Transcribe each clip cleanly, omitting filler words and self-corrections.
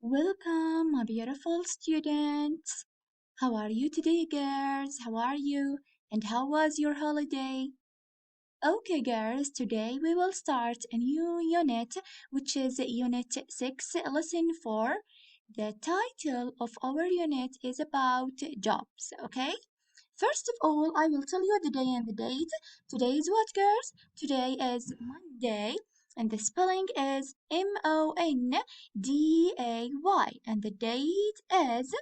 Welcome, my beautiful students. How are you today, girls? How are you? And how was your holiday? Okay, girls, today we will start a new unit, which is Unit 6, Lesson 4. The title of our unit is about jobs, okay? First of all, I will tell you the day and the date. Today is what, girls? Today is Monday, and the spelling is Monday, and the date is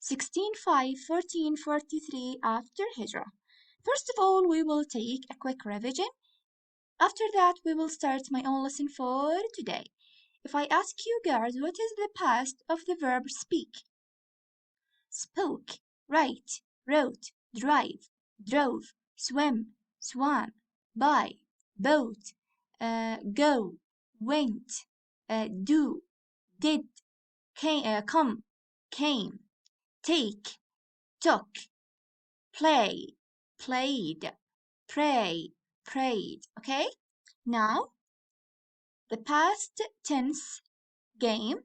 16/5/1443 after Hijrah. First of all, we will take a quick revision. After that, we will start my own lesson for today. If I ask you, girls, what is the past of the verb speak? Spoke, write, wrote, drive, drove, swim, swam, buy, bought, go, went, do, did, come, came, take, took, play, played, pray, prayed. Okay? Now, the past tense game.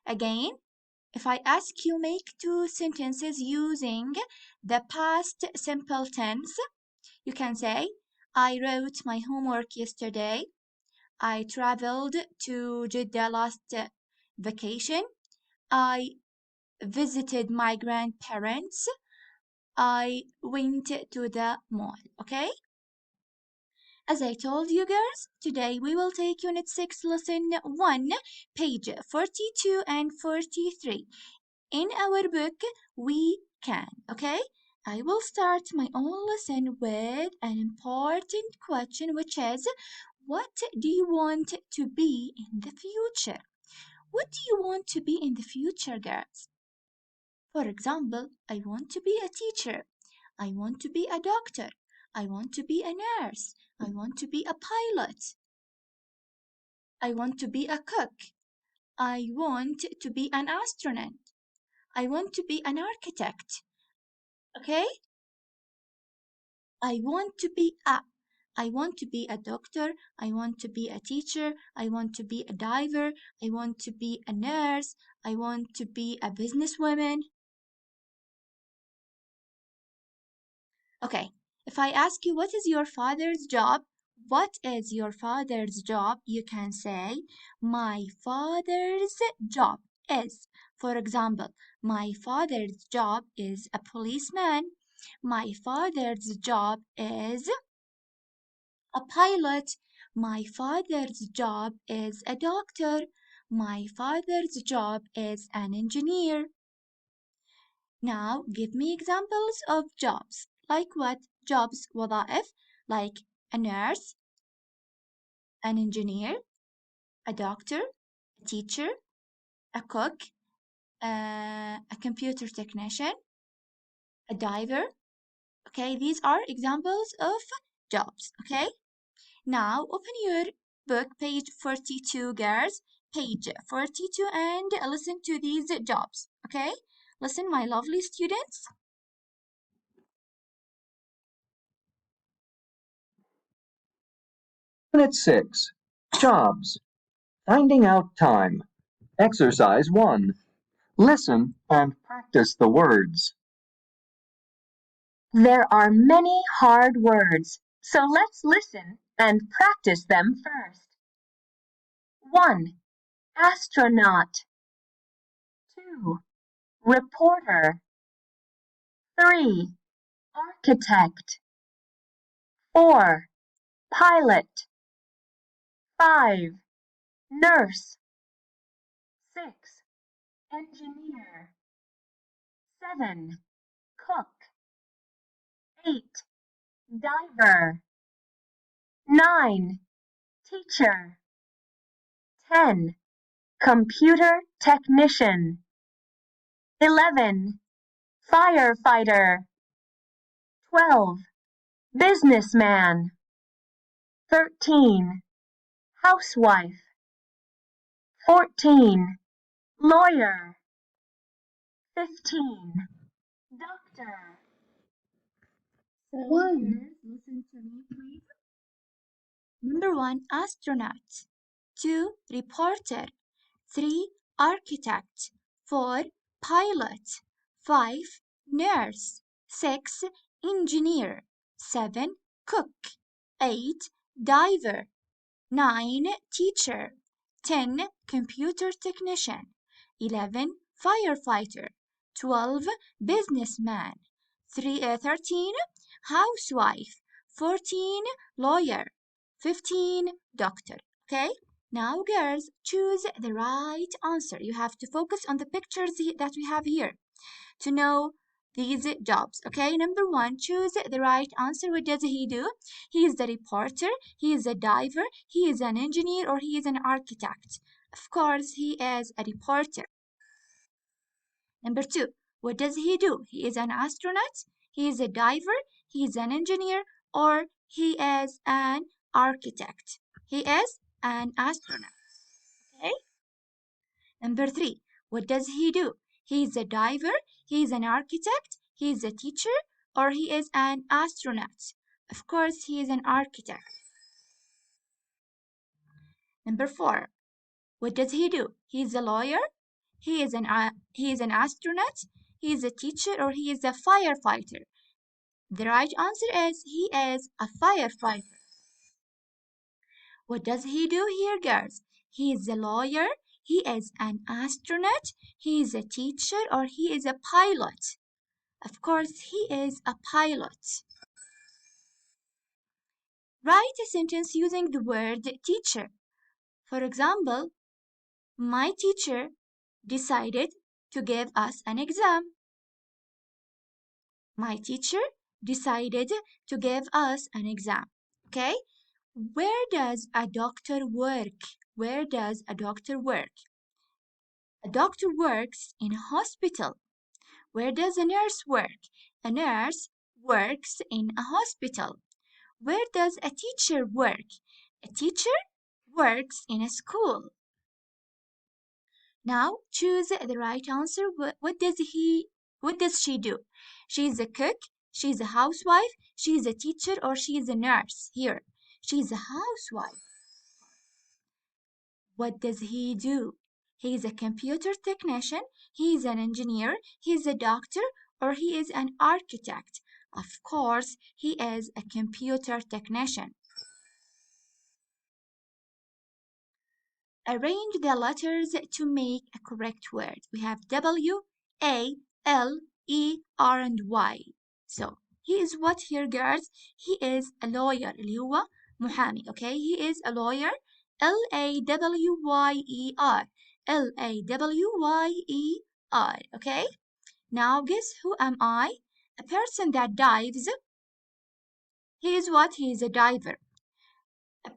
Again, if I ask you make two sentences using the past simple tense, you can say, I wrote my homework yesterday. I traveled to Jeddah last vacation. I visited my grandparents. I went to the mall. Okay? As I told you girls, today we will take Unit 6, Lesson 1, page 42 and 43. In our book, we can, okay? I will start my own lesson with an important question, which is, what do you want to be in the future? What do you want to be in the future, girls? For example, I want to be a teacher. I want to be a doctor. I want to be a nurse. I want to be a pilot. I want to be a cook. I want to be an astronaut. I want to be an architect. Okay? I want to be a. I want to be a doctor. I want to be a teacher. I want to be a diver. I want to be a nurse. I want to be a businesswoman. Okay, if I ask you what is your father's job, what is your father's job? You can say, my father's job is. For example, my father's job is a policeman. My father's job is a pilot. My father's job is a doctor. My father's job is an engineer. Now give me examples of jobs. Like what? Jobs, وظائف, like a nurse, an engineer, a doctor, a teacher, a cook, a computer technician, a diver. Okay, these are examples of jobs. Okay, now open your book, page 42, girls, page 42, and listen to these jobs. Okay, listen, my lovely students. Unit 6. Jobs. Finding out time. Exercise 1. Listen and practice the words. There are many hard words, so let's listen and practice them first. 1. Astronaut. 2. Reporter. 3. Architect. 4. Pilot. 5. Nurse. 6. Engineer. 7. Cook. 8. Diver. 9. Teacher. 10. Computer technician. 11. Firefighter. 12. Businessman. 13. Housewife. 14. Lawyer. 15. Doctor. One. Listen to me, please. Number 1, astronaut. 2, reporter. 3, architect. 4. Pilot. 5. Nurse. 6. Engineer. 7. Cook. 8. Diver. 9. Teacher. 10. Computer technician. 11. Firefighter. 12. Businessman. 13. Housewife. 14. Lawyer. 15. Doctor. Okay? Now, girls, choose the right answer. You have to focus on the pictures that we have here to know these jobs. Okay, number 1, choose the right answer. What does he do? He is the reporter, he is a diver, he is an engineer, or he is an architect. Of course, he is a reporter. Number 2, what does he do? He is an astronaut, he is a diver, he is an engineer, or he is an architect. He is an astronaut. Okay. Number 3, what does he do? He is a diver, he is an architect, he is a teacher, or he is an astronaut. Of course, he is an architect. Number 4, what does he do? He is a lawyer, he is an astronaut, he is a teacher, or he is a firefighter. The right answer is he is a firefighter. What does he do here, girls? He is a lawyer, he is an astronaut, he is a teacher, or he is a pilot. Of course, he is a pilot. Write a sentence using the word teacher. For example, my teacher decided to give us an exam. My teacher decided to give us an exam. Okay? Where does a doctor work? Where does a doctor work? A doctor works in a hospital. Where does a nurse work? A nurse works in a hospital. Where does a teacher work? A teacher works in a school. Now choose the right answer. What does she do? She is a cook, she is a housewife, she is a teacher, or she is a nurse. Here, she is a housewife. What does he do? He is a computer technician, he is an engineer, he is a doctor, or he is an architect. Of course, he is a computer technician. Arrange the letters to make a correct word. We have W, A, L, E, R, and Y. So, he is what here, girls? He is a lawyer. اللي هو محامي. Okay, he is a lawyer. L-A-W-Y-E-R. L-A-W-Y-E-R. Okay? Now, guess who am I? A person that dives. He is what? He is a diver.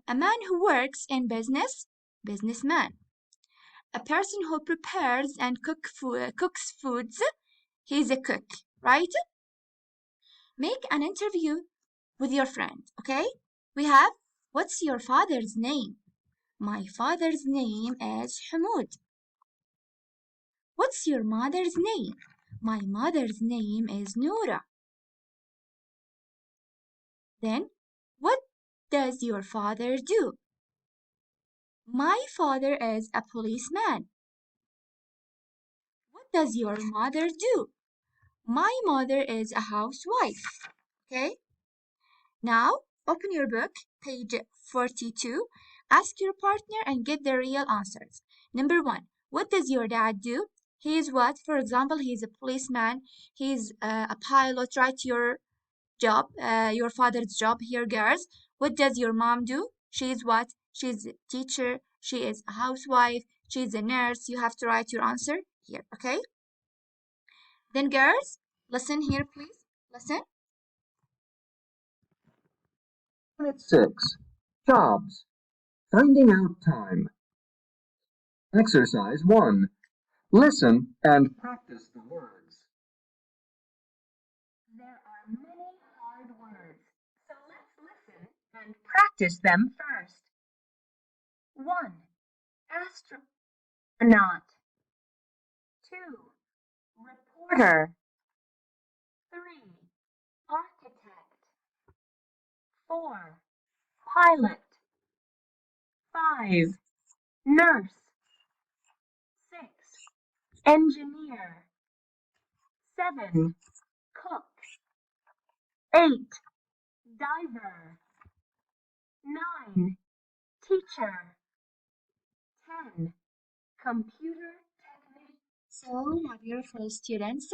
A man who works in business. Businessman. A person who prepares and cooks foods, he's a cook, right? Make an interview with your friend, okay? We have, what's your father's name? My father's name is Hamoud. What's your mother's name? My mother's name is Noura. Then, what does your father do? My father is a policeman. What does your mother do? My mother is a housewife. Okay? Now, open your book, page 42. Ask your partner and get the real answers. Number 1. What does your dad do? He is what? For example, he is a policeman. He is a pilot. Write your job, your father's job here, girls. What does your mom do? She is what? She is a teacher. She is a housewife. She is a nurse. You have to write your answer here, okay? Then, girls, listen here, please. Listen. Unit 6. Jobs. Finding out time. Exercise 1. Listen and practice the words. There are many hard words, so let's listen and practice them first. 1. Astronaut. 2. Reporter. 3. Architect. 4. Pilot. 5. Nurse. 6. engineer. 7. Cook. 8. Diver. 9. Teacher. 10. Computer technician. So, my beautiful students,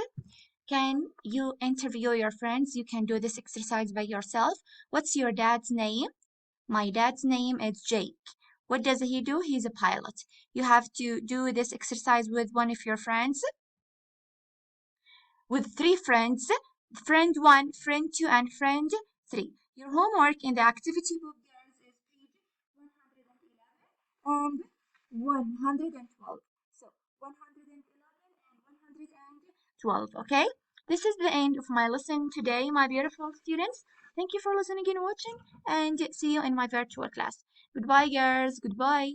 can you interview your friends? You can do this exercise by yourself. What's your dad's name? My dad's name is Jake. What does he do? He's a pilot. You have to do this exercise with one of your friends, with 3 friends, friend 1, friend 2, and friend 3. Your homework in the activity book, girls, is page 111 and 112. So 111 and 112, okay? This is the end of my lesson today, my beautiful students. Thank you for listening and watching, and see you in my virtual class. Goodbye, girls. Goodbye.